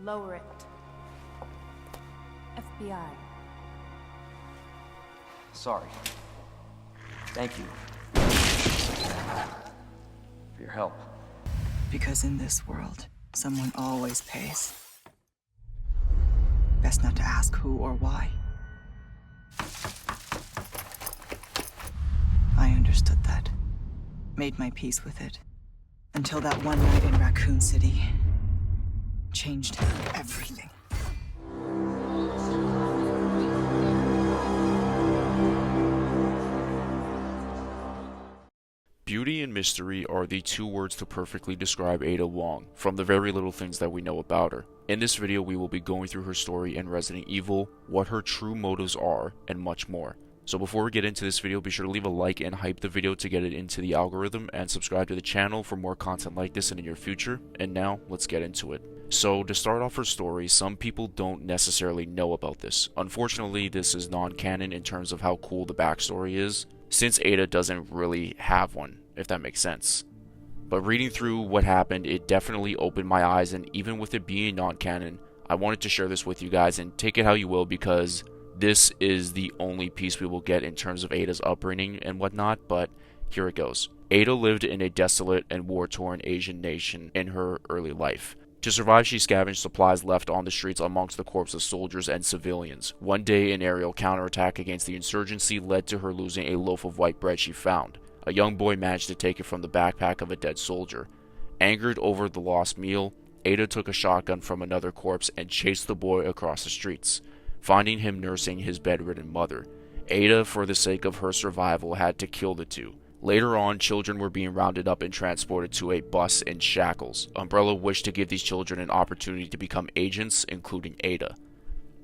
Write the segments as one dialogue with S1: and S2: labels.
S1: Lower it. FBI.
S2: Sorry. Thank you for your help.
S3: Because in this world, someone always pays. Best not to ask who or why. I understood that. Made my peace with it. Until that one night in Raccoon City changed everything.
S4: Beauty and mystery are the two words to perfectly describe Ada Wong, from the very little things that we know about her. In this video, we will be going through her story in Resident Evil, what her true motives are, and much more. So before we get into this video, be sure to leave a like and hype the video to get it into the algorithm, and subscribe to the channel for more content like this in the near future. And now, let's get into it. So, to start off her story, some people don't necessarily know about this. Unfortunately, this is non-canon in terms of how cool the backstory is, since Ada doesn't really have one, if that makes sense. But reading through what happened, it definitely opened my eyes, and even with it being non-canon, I wanted to share this with you guys, and take it how you will, because this is the only piece we will get in terms of Ada's upbringing and whatnot, but here it goes. Ada lived in a desolate and war-torn Asian nation in her early life. To survive, she scavenged supplies left on the streets amongst the corpses of soldiers and civilians. One day, an aerial counterattack against the insurgency led to her losing a loaf of white bread she found. A young boy managed to take it from the backpack of a dead soldier. Angered over the lost meal, Ada took a shotgun from another corpse and chased the boy across the streets, finding him nursing his bedridden mother. Ada, for the sake of her survival, had to kill the two. Later on, children were being rounded up and transported to a bus in shackles. Umbrella wished to give these children an opportunity to become agents, including Ada.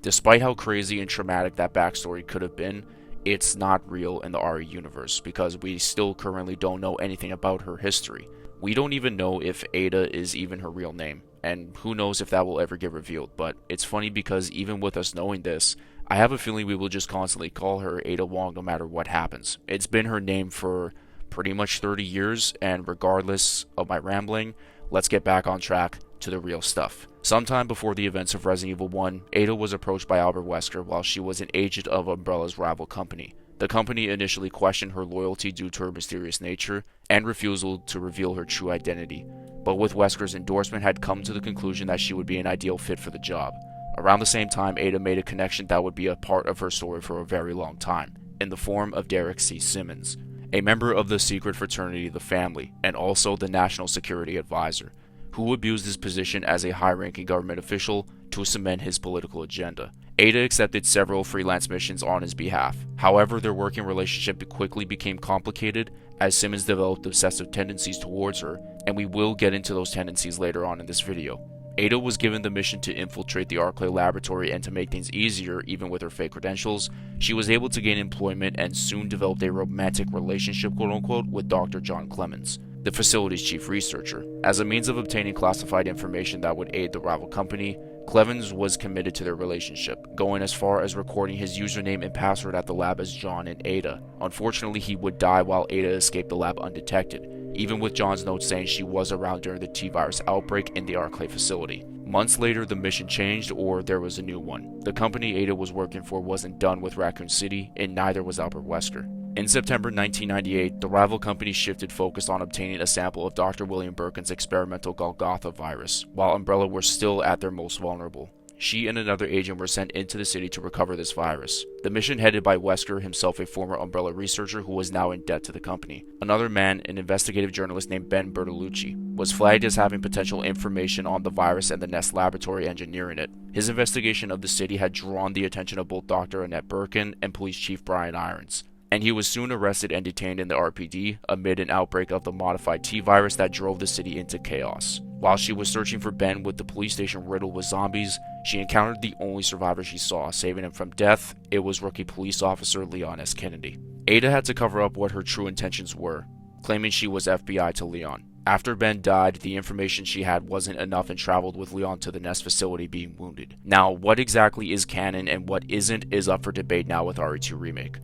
S4: Despite how crazy and traumatic that backstory could have been, it's not real in the RE universe, because we still currently don't know anything about her history. We don't even know if Ada is even her real name, and who knows if that will ever get revealed. But it's funny because even with us knowing this, I have a feeling we will just constantly call her Ada Wong no matter what happens. It's been her name for pretty much 30 years, and regardless of my rambling, let's get back on track to the real stuff. Sometime before the events of Resident Evil 1, Ada was approached by Amber and Wesker while she was an agent of Umbrella's rival company. The company initially questioned her loyalty due to her mysterious nature and refusal to reveal her true identity, but with Wesker's endorsement had come to the conclusion that she would be an ideal fit for the job. Around the same time, Ada made a connection that would be a part of her story for a very long time, in the form of Derek C. Simmons, a member of the secret fraternity The Family, and also the National Security Advisor, who abused his position as a high-ranking government official to cement his political agenda. Ada accepted several freelance missions on his behalf. However, their working relationship quickly became complicated as Simmons developed obsessive tendencies towards her, and we will get into those tendencies later on in this video. Ada was given the mission to infiltrate the Arklay Laboratory, and to make things easier, even with her fake credentials, she was able to gain employment and soon developed a romantic relationship, quote-unquote, with Dr. John Clemens, the facility's chief researcher. As a means of obtaining classified information that would aid the rival company, Clemens was committed to their relationship, going as far as recording his username and password at the lab as John and Ada. Unfortunately, he would die while Ada escaped the lab undetected, even with John's note saying she was around during the T-virus outbreak in the Arklay facility. Months later, the mission changed, or there was a new one. The company Ada was working for wasn't done with Raccoon City, and neither was Amber and Wesker. In September 1998, the rival company shifted focus on obtaining a sample of Dr. William Birkin's experimental Golgotha virus, while Umbrella were still at their most vulnerable. She and another agent were sent into the city to recover this virus. The mission, headed by Wesker, himself a former Umbrella researcher who was now in debt to the company. Another man, an investigative journalist named Ben Bertolucci, was flagged as having potential information on the virus and the Nest Laboratory engineering it. His investigation of the city had drawn the attention of both Dr. Annette Birkin and Police Chief Brian Irons, and he was soon arrested and detained in the RPD amid an outbreak of the modified T-virus that drove the city into chaos. While she was searching for Ben with the police station riddled with zombies, she encountered the only survivor she saw. Saving him from death, it was rookie police officer Leon S. Kennedy. Ada had to cover up what her true intentions were, claiming she was FBI to Leon. After Ben died, the information she had wasn't enough and traveled with Leon to the Nest facility being wounded. Now, what exactly is canon and what isn't is up for debate now with RE2 Remake.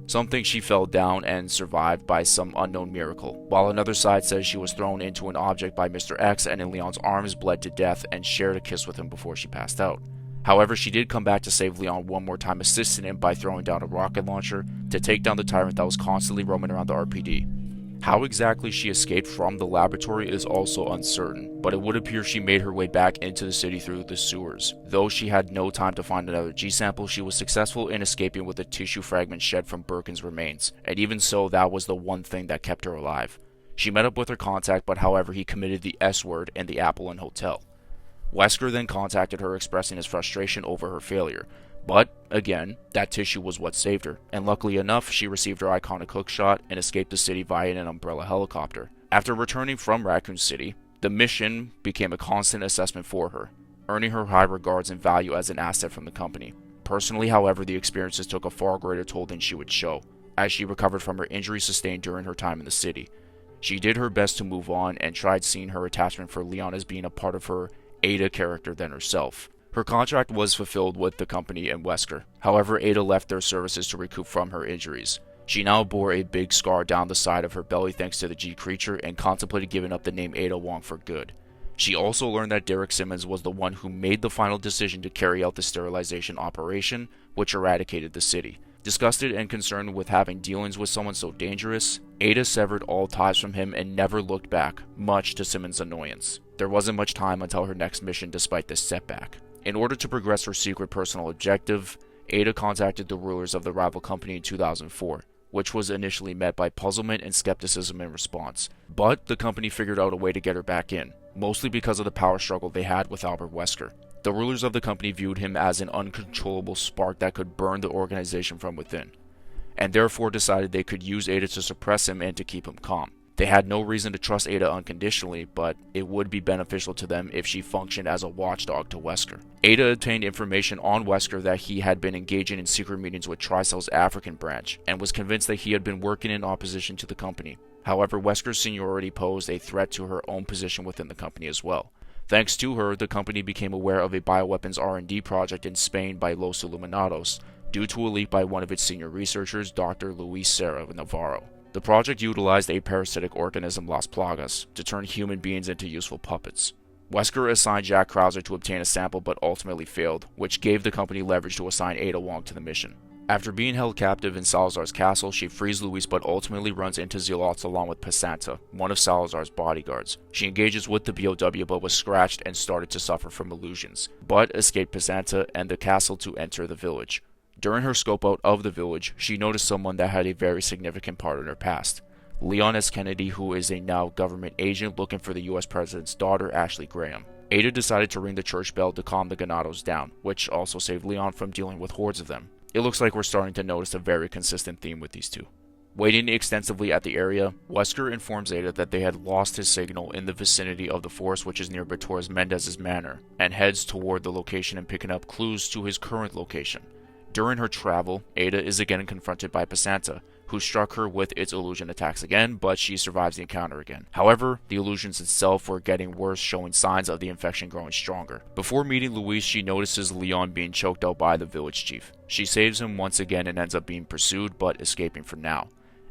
S4: Some think she fell down and survived by some unknown miracle, while another side says she was thrown into an object by Mr. X and in Leon's arms bled to death and shared a kiss with him before she passed out. However, she did come back to save Leon one more time, assisting him by throwing down a rocket launcher to take down the tyrant that was constantly roaming around the RPD. How exactly she escaped from the laboratory is also uncertain, but it would appear she made her way back into the city through the sewers. Though she had no time to find another G-sample, she was successful in escaping with a tissue fragment shed from Birkin's remains, and even so, that was the one thing that kept her alive. She met up with her contact, but however, he committed the S-word in the Apple Inn Hotel. Wesker then contacted her expressing his frustration over her failure. But, again, that tissue was what saved her, and luckily enough, she received her iconic hookshot and escaped the city via an Umbrella helicopter. After returning from Raccoon City, the mission became a constant assessment for her, earning her high regards and value as an asset from the company. Personally, however, the experiences took a far greater toll than she would show, as she recovered from her injuries sustained during her time in the city. She did her best to move on and tried seeing her attachment for Leon as being a part of her Ada character than herself. Her contract was fulfilled with the company and Wesker. However, Ada left their services to recoup from her injuries. She now bore a big scar down the side of her belly thanks to the G creature and contemplated giving up the name Ada Wong for good. She also learned that Derek Simmons was the one who made the final decision to carry out the sterilization operation, which eradicated the city. Disgusted and concerned with having dealings with someone so dangerous, Ada severed all ties from him and never looked back, much to Simmons' annoyance. There wasn't much time until her next mission despite this setback. In order to progress her secret personal objective, Ada contacted the rulers of the rival company in 2004, which was initially met by puzzlement and skepticism in response. But the company figured out a way to get her back in, mostly because of the power struggle they had with Albert Wesker. The rulers of the company viewed him as an uncontrollable spark that could burn the organization from within, and therefore decided they could use Ada to suppress him and to keep him calm. They had no reason to trust Ada unconditionally, but it would be beneficial to them if she functioned as a watchdog to Wesker. Ada obtained information on Wesker that he had been engaging in secret meetings with Tricell's African branch, and was convinced that he had been working in opposition to the company. However, Wesker's seniority posed a threat to her own position within the company as well. Thanks to her, the company became aware of a bioweapons R&D project in Spain by Los Illuminados, due to a leak by one of its senior researchers, Dr. Luis Serra Navarro. The project utilized a parasitic organism, Las Plagas, to turn human beings into useful puppets. Wesker assigned Jack Krauser to obtain a sample but ultimately failed, which gave the company leverage to assign Ada Wong to the mission. After being held captive in Salazar's castle, she frees Luis but ultimately runs into Zealots along with Passanta, one of Salazar's bodyguards. She engages with the BOW but was scratched and started to suffer from illusions, but escaped Passanta and the castle to enter the village. During her scope out of the village, she noticed someone that had a very significant part in her past. Leon S. Kennedy, who is a now government agent looking for the US President's daughter, Ashley Graham. Ada decided to ring the church bell to calm the Ganados down, which also saved Leon from dealing with hordes of them. It looks like we're starting to notice a very consistent theme with these two. Waiting extensively at the area, Wesker informs Ada that they had lost his signal in the vicinity of the forest, which is near Torres Mendez's manor, and heads toward the location and picking up clues to his current location. During her travel, Ada is again confronted by Passanta, who struck her with its illusion attacks again, but she survives the encounter again. However, the illusions itself were getting worse, showing signs of the infection growing stronger. Before meeting Luis, she notices Leon being choked out by the village chief. She saves him once again and ends up being pursued, but escaping for now.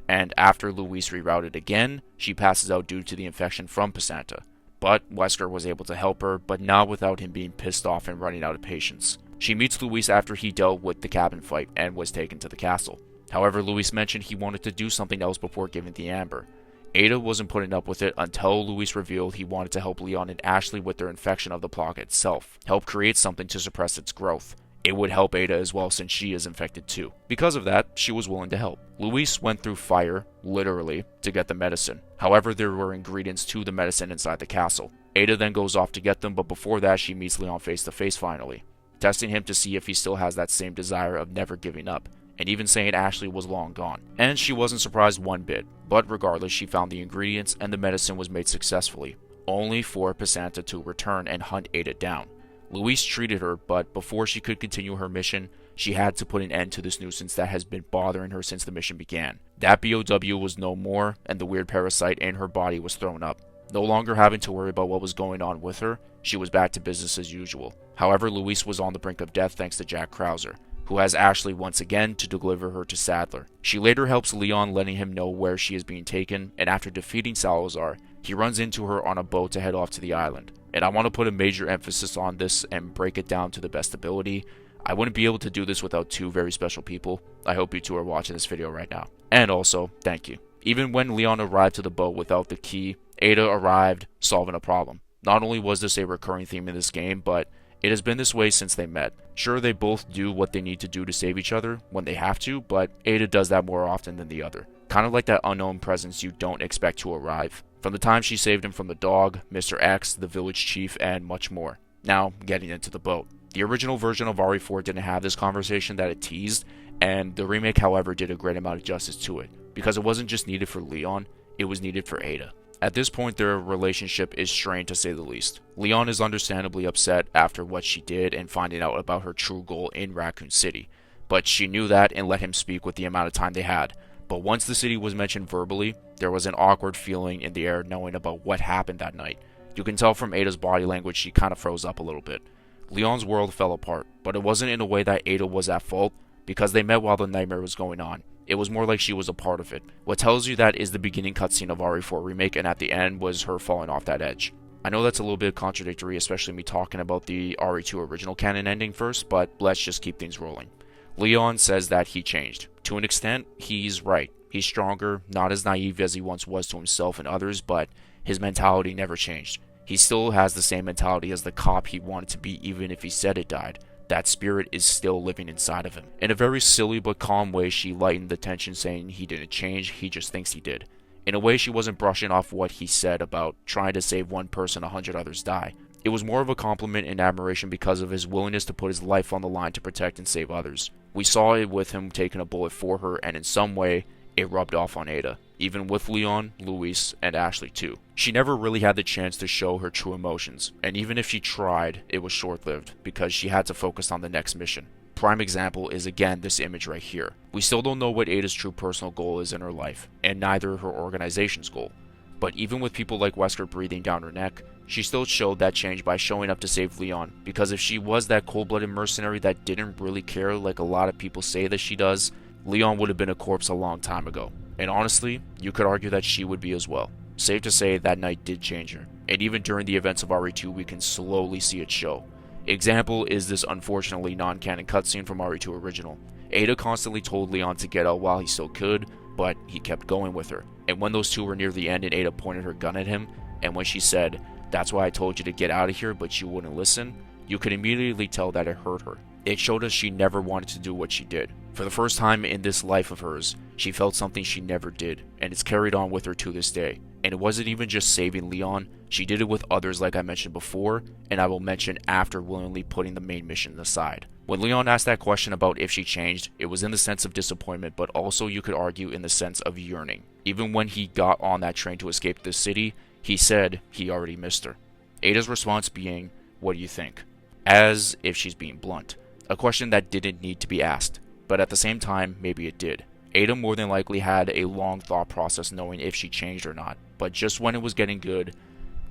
S4: And after Luis rerouted again, she passes out due to the infection from Passanta. But Wesker was able to help her, but not without him being pissed off and running out of patience. She meets Luis after he dealt with the cabin fight and was taken to the castle. However, Luis mentioned he wanted to do something else before giving the Amber. Ada wasn't putting up with it until Luis revealed he wanted to help Leon and Ashley with their infection of the plague itself, help create something to suppress its growth. It would help Ada as well since she is infected too. Because of that, she was willing to help. Luis went through fire, literally, to get the medicine. However, there were ingredients to the medicine inside the castle. Ada then goes off to get them, but before that she meets Leon face to face finally, testing him to see if he still has that same desire of never giving up, and even saying Ashley was long gone. And she wasn't surprised one bit, but regardless she found the ingredients and the medicine was made successfully, only for Passanta to return and hunt Ada down. Luis treated her, but before she could continue her mission, she had to put an end to this nuisance that has been bothering her since the mission began. That BOW was no more, and the weird parasite in her body was thrown up. No longer having to worry about what was going on with her, she was back to business as usual. However, Luis was on the brink of death thanks to Jack Krauser. who has Ashley once again to deliver her to Sadler. She later helps Leon, letting him know where she is being taken, and after defeating Salazar, he runs into her on a boat to head off to the island. And I want to put a major emphasis on this and break it down to the best ability. I wouldn't be able to do this without two very special people. I hope you two are watching this video right now. And also, thank you. Even when Leon arrived to the boat without the key, Ada arrived, solving a problem. Not only was this a recurring theme in this game, but it has been this way since they met. Sure, they both do what they need to do to save each other when they have to, but Ada does that more often than the other. Kind of like that unknown presence you don't expect to arrive. From the time she saved him from the dog, Mr. X, the village chief, and much more. Now, getting into the boat. The original version of RE4 didn't have this conversation that it teased, and the remake, however, did a great amount of justice to it. Because it wasn't just needed for Leon, it was needed for Ada. At this point, their relationship is strained to say the least. Leon is understandably upset after what she did and finding out about her true goal in Raccoon City. But she knew that and let him speak with the amount of time they had. But once the city was mentioned verbally, there was an awkward feeling in the air knowing about what happened that night. You can tell from Ada's body language she kind of froze up a little bit. Leon's world fell apart, but it wasn't in a way that Ada was at fault, because they met while the nightmare was going on. It was more like she was a part of it. What tells you that is the beginning cutscene of RE4 Remake, and at the end was her falling off that edge. I know that's a little bit contradictory, especially me talking about the RE2 original canon ending first, but let's just keep things rolling. Leon says that he changed. To an extent, he's right. He's stronger, not as naive as he once was to himself and others, but his mentality never changed. He still has the same mentality as the cop he wanted to be even if he said it died. That spirit is still living inside of him. In a very silly but calm way, she lightened the tension, saying he didn't change, he just thinks he did. In a way, she wasn't brushing off what he said about trying to save one person, 100 others die. It was more of a compliment and admiration because of his willingness to put his life on the line to protect and save others. We saw it with him taking a bullet for her, and in some way, it rubbed off on Ada, even with Leon, Luis, and Ashley too. She never really had the chance to show her true emotions, and even if she tried, it was short-lived, because she had to focus on the next mission. Prime example is again this image right here. We still don't know what Ada's true personal goal is in her life, and neither her organization's goal. But even with people like Wesker breathing down her neck, she still showed that change by showing up to save Leon, because if she was that cold-blooded mercenary that didn't really care like a lot of people say that she does, Leon would have been a corpse a long time ago. And honestly, you could argue that she would be as well. Safe to say that night did change her, and even during the events of RE2 we can slowly see it show. Example is this unfortunately non-canon cutscene from RE2 original. Ada constantly told Leon to get out while he still could, but he kept going with her. And when those two were near the end and Ada pointed her gun at him, and when she said, "That's why I told you to get out of here but you wouldn't listen," you could immediately tell that it hurt her. It showed us she never wanted to do what she did. For the first time in this life of hers, she felt something she never did, and it's carried on with her to this day. And it wasn't even just saving Leon, she did it with others like I mentioned before, and I will mention after willingly putting the main mission aside. When Leon asked that question about if she changed, it was in the sense of disappointment, but also you could argue in the sense of yearning. Even when he got on that train to escape the city, he said he already missed her. Ada's response being, "What do you think?" As if she's being blunt. A question that didn't need to be asked, but at the same time, maybe it did. Ada more than likely had a long thought process knowing if she changed or not, but just when it was getting good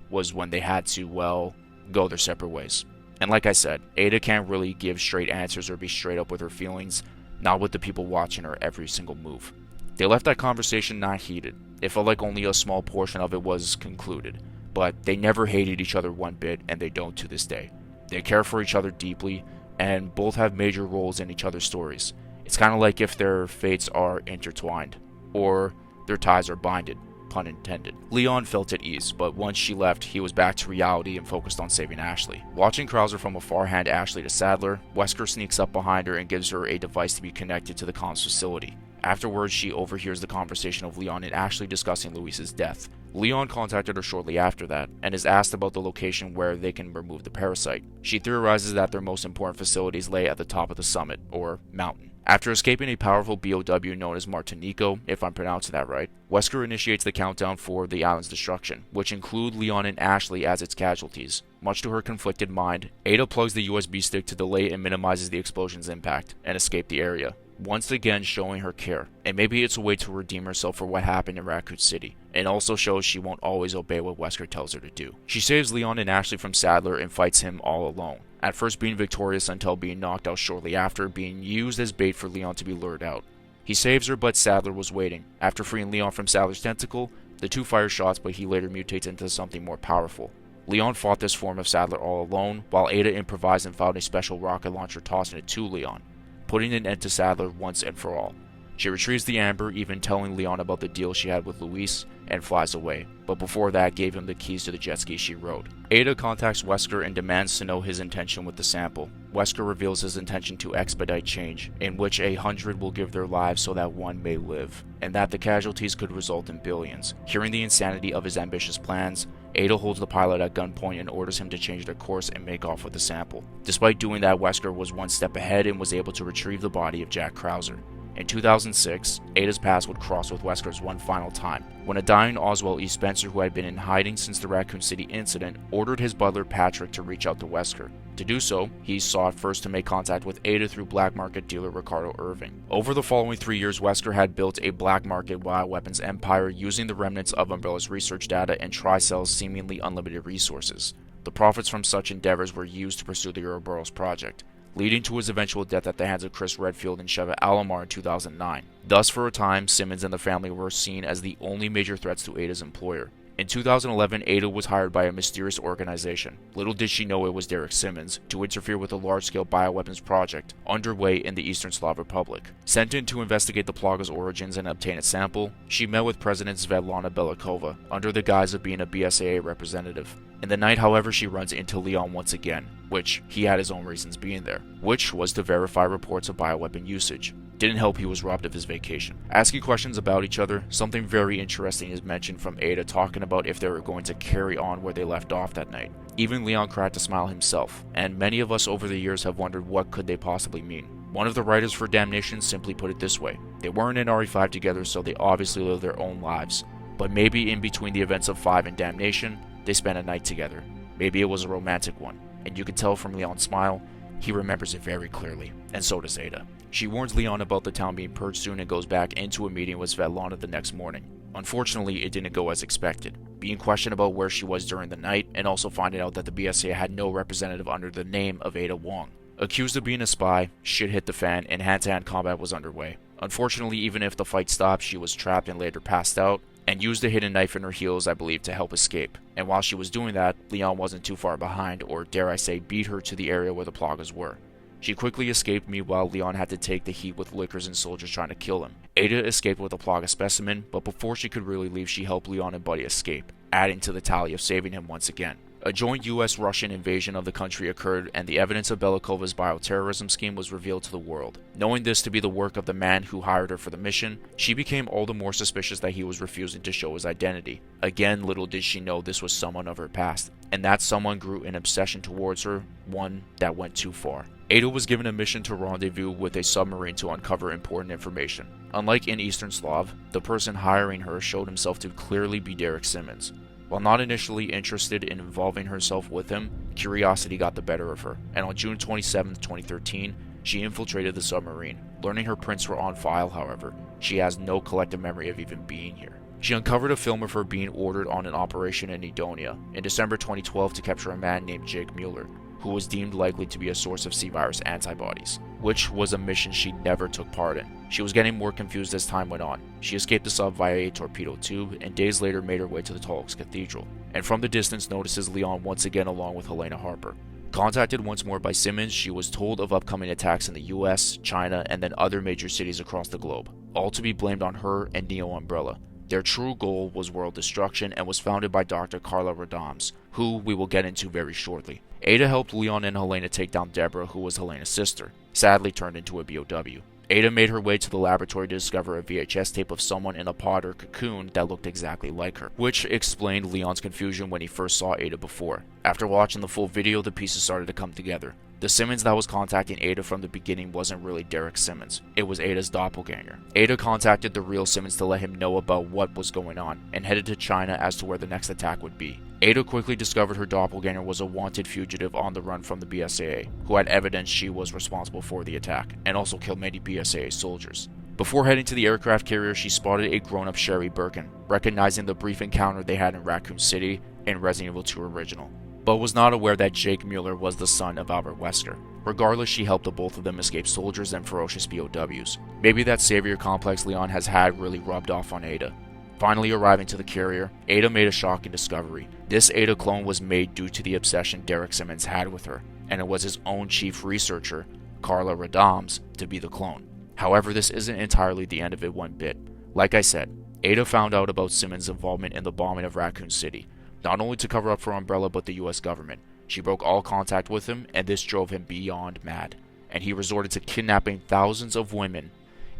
S4: was when they had to, well, go their separate ways. And like I said, Ada can't really give straight answers or be straight up with her feelings, not with the people watching her every single move. They left that conversation not heated. It felt like only a small portion of it was concluded, but they never hated each other one bit, and they don't to this day. They care for each other deeply, and both have major roles in each other's stories. It's kind of like if their fates are intertwined, or their ties are binded, pun intended. Leon felt at ease, but once she left, he was back to reality and focused on saving Ashley. Watching Krauser from afar hand Ashley to Sadler, Wesker sneaks up behind her and gives her a device to be connected to the comms facility. Afterwards, she overhears the conversation of Leon and Ashley discussing Luis's death. Leon contacted her shortly after that, and is asked about the location where they can remove the parasite. She theorizes that their most important facilities lay at the top of the summit, or mountain. After escaping a powerful BOW known as Martinico, if I'm pronouncing that right, Wesker initiates the countdown for the island's destruction, which include Leon and Ashley as its casualties. Much to her conflicted mind, Ada plugs the USB stick to delay and minimizes the explosion's impact, and escape the area. once again showing her care, and maybe it's a way to redeem herself for what happened in Raccoon City, and also shows she won't always obey what Wesker tells her to do. She saves Leon and Ashley from Sadler and fights him all alone, at first being victorious until being knocked out shortly after, being used as bait for Leon to be lured out. He saves her, but Sadler was waiting. After freeing Leon from Sadler's tentacle, the two fire shots, but he later mutates into something more powerful. Leon fought this form of Sadler all alone, while Ada improvised and found a special rocket launcher, tossing it to Leon, putting an end to Sadler once and for all. She retrieves the Amber, even telling Leon about the deal she had with Luis, and flies away, but before that gave him the keys to the jet ski she rode. Ada contacts Wesker and demands to know his intention with the sample. Wesker reveals his intention to expedite change, in which 100 will give their lives so that one may live, and that the casualties could result in billions. Hearing the insanity of his ambitious plans, Ada holds the pilot at gunpoint and orders him to change their course and make off with the sample. Despite doing that, Wesker was one step ahead and was able to retrieve the body of Jack Krauser. In 2006, Ada's paths would cross with Wesker's one final time, when a dying Oswald E. Spencer, who had been in hiding since the Raccoon City incident, ordered his butler Patrick to reach out to Wesker. To do so, he sought first to make contact with Ada through black market dealer Ricardo Irving. Over the following 3 years, Wesker had built a black market bioweapons empire using the remnants of Umbrella's research data and Tricell's seemingly unlimited resources. The profits from such endeavors were used to pursue the Ouroboros project, leading to his eventual death at the hands of Chris Redfield and Sheva Alomar in 2009. Thus, for a time, Simmons and the family were seen as the only major threats to Ada's employer. In 2011, Ada was hired by a mysterious organization, little did she know it was Derek Simmons, to interfere with a large-scale bioweapons project underway in the Eastern Slav Republic. Sent in to investigate the Plaga's origins and obtain its sample, she met with President Svetlana Belikova under the guise of being a BSAA representative. In the night, however, she runs into Leon once again, which he had his own reasons being there, which was to verify reports of bioweapon usage. Didn't help he was robbed of his vacation. Asking questions about each other, something very interesting is mentioned from Ada talking about if they were going to carry on where they left off that night. Even Leon cracked a smile himself, and many of us over the years have wondered what could they possibly mean. One of the writers for Damnation simply put it this way: they weren't in RE5 together, so they obviously lived their own lives. But maybe in between the events of 5 and Damnation, they spent a night together. Maybe it was a romantic one, and you can tell from Leon's smile, he remembers it very clearly, and so does Ada. She warns Leon about the town being purged soon and goes back into a meeting with Svetlana the next morning. Unfortunately, it didn't go as expected, being questioned about where she was during the night, and also finding out that the BSA had no representative under the name of Ada Wong. Accused of being a spy, shit hit the fan, and hand-to-hand combat was underway. Unfortunately, even if the fight stopped, she was trapped and later passed out, and used a hidden knife in her heels, I believe, to help escape. And while she was doing that, Leon wasn't too far behind, or dare I say, beat her to the area where the Plagas were. She quickly escaped, meanwhile Leon had to take the heat with lickers and soldiers trying to kill him. Ada escaped with a Plaga specimen, but before she could really leave, she helped Leon and Buddy escape, adding to the tally of saving him once again. A joint US-Russian invasion of the country occurred, and the evidence of Belikova's bioterrorism scheme was revealed to the world. Knowing this to be the work of the man who hired her for the mission, she became all the more suspicious that he was refusing to show his identity. Again, little did she know this was someone of her past, and that someone grew an obsession towards her, one that went too far. Ada was given a mission to rendezvous with a submarine to uncover important information. Unlike in Eastern Slav, the person hiring her showed himself to clearly be Derek Simmons. While not initially interested in involving herself with him, curiosity got the better of her, and on June 27, 2013, she infiltrated the submarine. Learning her prints were on file, however, she has no collective memory of even being here. She uncovered a film of her being ordered on an operation in Edonia in December 2012 to capture a man named Jake Mueller, who was deemed likely to be a source of C-virus antibodies, which was a mission she never took part in. She was getting more confused as time went on. She escaped the sub via a torpedo tube, and days later made her way to the Tall Oaks Cathedral, and from the distance notices Leon once again along with Helena Harper. Contacted once more by Simmons, she was told of upcoming attacks in the US, China, and then other major cities across the globe, all to be blamed on her and Neo Umbrella. Their true goal was world destruction and was founded by Dr. Carla Radams, who we will get into very shortly. Ada helped Leon and Helena take down Deborah, who was Helena's sister, sadly turned into a BOW. Ada made her way to the laboratory to discover a VHS tape of someone in a pod or cocoon that looked exactly like her, which explained Leon's confusion when he first saw Ada before. After watching the full video, the pieces started to come together. The Simmons that was contacting Ada from the beginning wasn't really Derek Simmons, it was Ada's doppelganger. Ada contacted the real Simmons to let him know about what was going on, and headed to China as to where the next attack would be. Ada quickly discovered her doppelganger was a wanted fugitive on the run from the BSAA, who had evidence she was responsible for the attack, and also killed many BSAA soldiers. Before heading to the aircraft carrier, she spotted a grown-up Sherry Birkin, recognizing the brief encounter they had in Raccoon City in Resident Evil 2 Original, but was not aware that Jake Mueller was the son of Amber and Wesker. Regardless, she helped the both of them escape soldiers and ferocious POWs. Maybe that savior complex Leon has had really rubbed off on Ada. Finally arriving to the carrier, Ada made a shocking discovery. This Ada clone was made due to the obsession Derek Simmons had with her, and it was his own chief researcher, Carla Radams, to be the clone. However, this isn't entirely the end of it one bit. Like I said, Ada found out about Simmons' involvement in the bombing of Raccoon City, not only to cover up for Umbrella but the US government. She broke all contact with him, and this drove him beyond mad, and he resorted to kidnapping thousands of women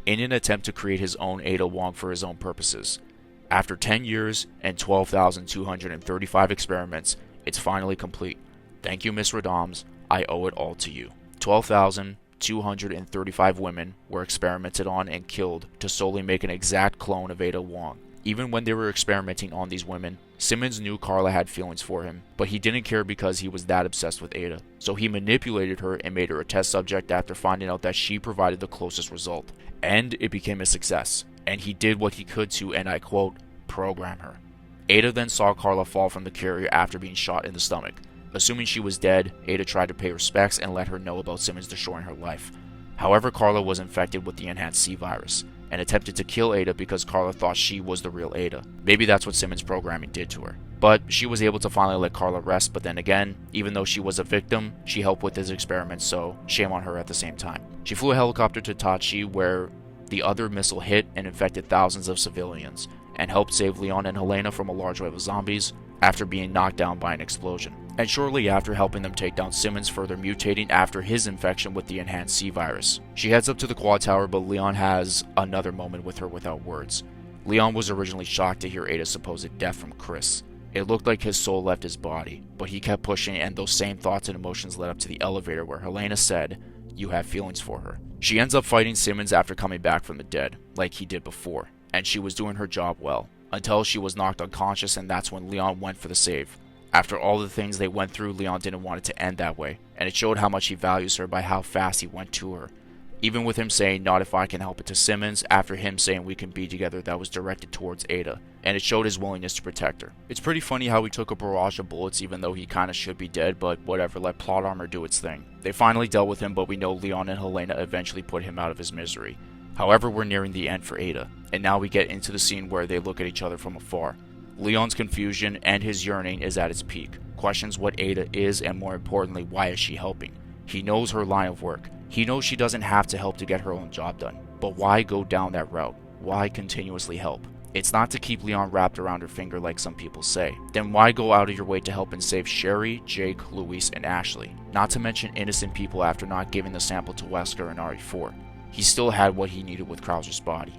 S4: in an attempt to create his own Ada Wong for his own purposes. After 10 years and 12,235 experiments, it's finally complete. Thank you, Miss Radams. I owe it all to you. 12,235 women were experimented on and killed to solely make an exact clone of Ada Wong. Even when they were experimenting on these women, Simmons knew Carla had feelings for him, but he didn't care because he was that obsessed with Ada. So he manipulated her and made her a test subject after finding out that she provided the closest result. And it became a success. And he did what he could to, and I quote, program her. Ada then saw Carla fall from the carrier after being shot in the stomach. Assuming she was dead, Ada tried to pay respects and let her know about Simmons destroying her life. However, Carla was infected with the enhanced C virus, and attempted to kill Ada because Carla thought she was the real Ada. Maybe that's what Simmons' programming did to her. But she was able to finally let Carla rest, but then again, even though she was a victim, she helped with his experiments, so shame on her at the same time. She flew a helicopter to Tachi, where the other missile hit and infected thousands of civilians, and helped save Leon and Helena from a large wave of zombies after being knocked down by an explosion. And shortly after helping them take down Simmons, further mutating after his infection with the enhanced C virus. She heads up to the quad tower, but Leon has another moment with her without words. Leon was originally shocked to hear Ada's supposed death from Chris. It looked like his soul left his body, but he kept pushing, and those same thoughts and emotions led up to the elevator where Helena said, "You have feelings for her." She ends up fighting Simmons after coming back from the dead, like he did before, and she was doing her job well, until she was knocked unconscious, and that's when Leon went for the save. After all the things they went through, Leon didn't want it to end that way, and it showed how much he values her by how fast he went to her. Even with him saying, "Not if I can help it," to Simmons, after him saying, "We can be together," that was directed towards Ada, and it showed his willingness to protect her. It's pretty funny how he took a barrage of bullets even though he kinda should be dead, but whatever, let plot armor do its thing. They finally dealt with him, but we know Leon and Helena eventually put him out of his misery. However, we're nearing the end for Ada, and now we get into the scene where they look at each other from afar. Leon's confusion and his yearning is at its peak. Questions what Ada is, and more importantly, why is she helping? He knows her line of work. He knows she doesn't have to help to get her own job done. But why go down that route? Why continuously help? It's not to keep Leon wrapped around her finger like some people say. Then why go out of your way to help and save Sherry, Jake, Luis, and Ashley? Not to mention innocent people after not giving the sample to Wesker and RE4. He still had what he needed with Krauser's body.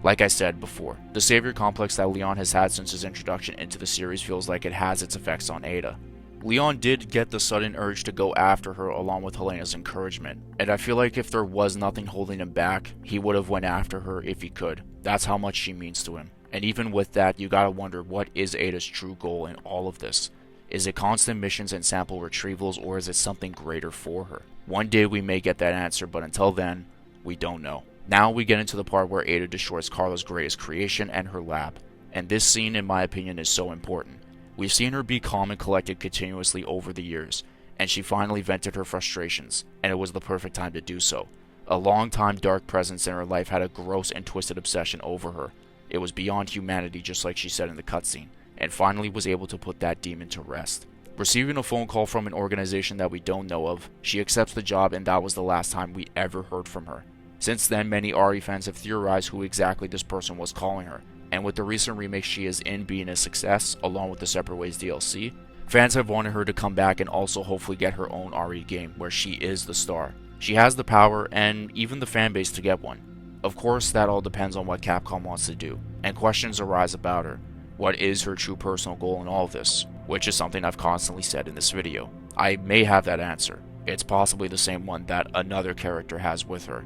S4: Like I said before, the savior complex that Leon has had since his introduction into the series feels like it has its effects on Ada. Leon did get the sudden urge to go after her along with Helena's encouragement, and I feel like if there was nothing holding him back, he would have went after her if he could. That's how much she means to him. And even with that, you gotta wonder, what is Ada's true goal in all of this? Is it constant missions and sample retrievals, or is it something greater for her? One day we may get that answer, but until then, we don't know. Now we get into the part where Ada destroys Carla's greatest creation and her lab, and this scene in my opinion is so important. We've seen her be calm and collected continuously over the years, and she finally vented her frustrations, and it was the perfect time to do so. A long-time dark presence in her life had a gross and twisted obsession over her. It was beyond humanity, just like she said in the cutscene, and finally was able to put that demon to rest. Receiving a phone call from an organization that we don't know of, she accepts the job, and that was the last time we ever heard from her. Since then, many RE fans have theorized who exactly this person was calling her, and with the recent remake she is in being a success, along with the Separate Ways DLC, fans have wanted her to come back and also hopefully get her own RE game where she is the star. She has the power and even the fanbase to get one. Of course, that all depends on what Capcom wants to do, and questions arise about her. What is her true personal goal in all of this? Which is something I've constantly said in this video. I may have that answer, it's possibly the same one that another character has with her.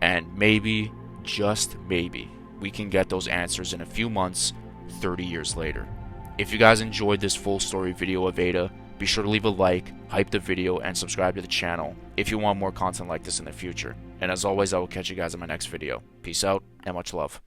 S4: And maybe, just maybe, we can get those answers in a few months, 30 years later. If you guys enjoyed this full story video of Ada, be sure to leave a like, hype the video, and subscribe to the channel if you want more content like this in the future. And as always, I will catch you guys in my next video. Peace out, and much love.